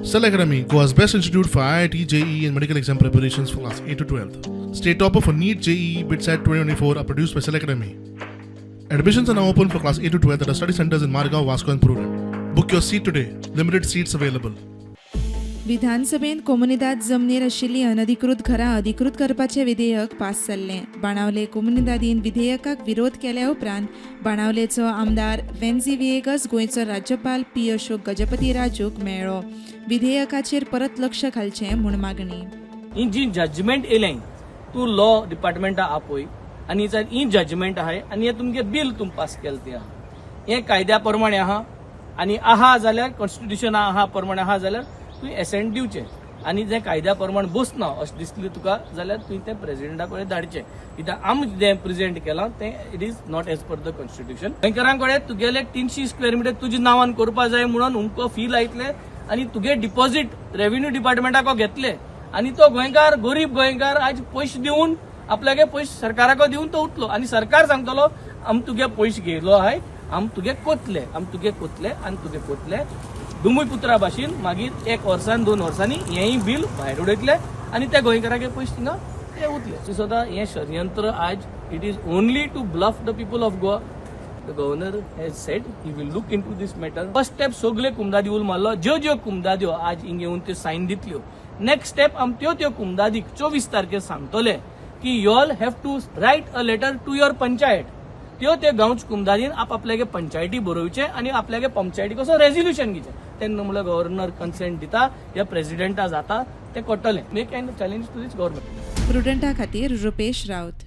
Cell Academy, Goa's best institute for IIT, JEE and medical exam preparations for class 8 to 12th. State topper for NEET, JEE, BITSAT 2024 are produced by Cell Academy. Admissions are now open for class 8 to 12th at our study centers in Margao, Vasco and Prudent. Book your seat today. Limited seats available. विधानसभेत कोमुनिदाद जमनीर आशिल्ली अनधिकृत घरां अधिकृत करपाचें विधेयक pass जाल्लें. बाणावले कोमुनिदादीन विधेयकाक विरोध केल्या उपरांत बाणावलेचो आमदार वेन्झी विएगस गोंयचो राज्यपाल पी अशोक गजपती राजूक मेळ्ळो. विधेयकाचेर परत लक्ष घालचें म्हूण मागणी. ही जी जजमेंट येयलें तूं लॉ डिपार्टमेंटा आपय आनी ही जजमेंट आहाय आनी हें तुमगे बिल तुम पास केलें तें आहा. हें कायद्या प्रमाणे आहा आनी आहा जाल्यार कॉन्स्टिट्युशना आहा प्रमाणे आहा जाल्यार तुवें एसेंट दिवचें आनी जें कायद्या प्रमाण बसना अशें दिसलें तुका जाल्यार तुवें तें प्रेसिडेंटा कडेन धाडचें. कित्याक आमी जें प्रेजेंट केलां तें it is not as per the constitution. गोंयकारां कडेन तुगेले 300 स्क्वेअर मिटर तुज्या नांवान करपा जाय म्हणून हुमको फी लायतले आनी तुगे डिपॉझिट रेव्हेन्यू डिपार्टमेंटाक घेतले आनी तो गोंयकार गरीब गोंयकार आज पयशे दिवन आपल्यागे पयशे सरकाराक दिवन तो उठलो आनी सरकार सांगतलो आमी तुगे पयशे घेयलो आहाय आमी तुगे कोतले आनी तुगे कोतले भुमिपुत्रा भाशेन मागीर 1 वर्सान 2 वर्सांनी हेंय बिल भायर उडयतले आनी त्या गोंयकारागे पयशे थिंगा ते उरले. सो हें षडयंत्र आज it is only to bluff the people of Goa. The governor has said he will look into this matter. First step सगळे कुमदादी उल मारलो. ज्यो कुमदाद्यो आज हिंग येवन त्यो सायन दितल्यो. नेक्स्ट स्टेप आमी त्यो कुमदादीक 24 तारखेर सांगतले की you all have to write a letter to your panchayat. ते गांवच्या कुमदादीन आपल्यागे पंचायती बरोवचे आनी आपल्यागे पंचायती कसो रेझोल्युशन घेवचें. तेन्ना म्हळ्यार गव्हर्नर कन्सेंट दिता या प्रेसिडेंटा जाता ते कोट्टले. Make kind of challenge to this government. प्रुडंटा खातीर रुपेश रावत.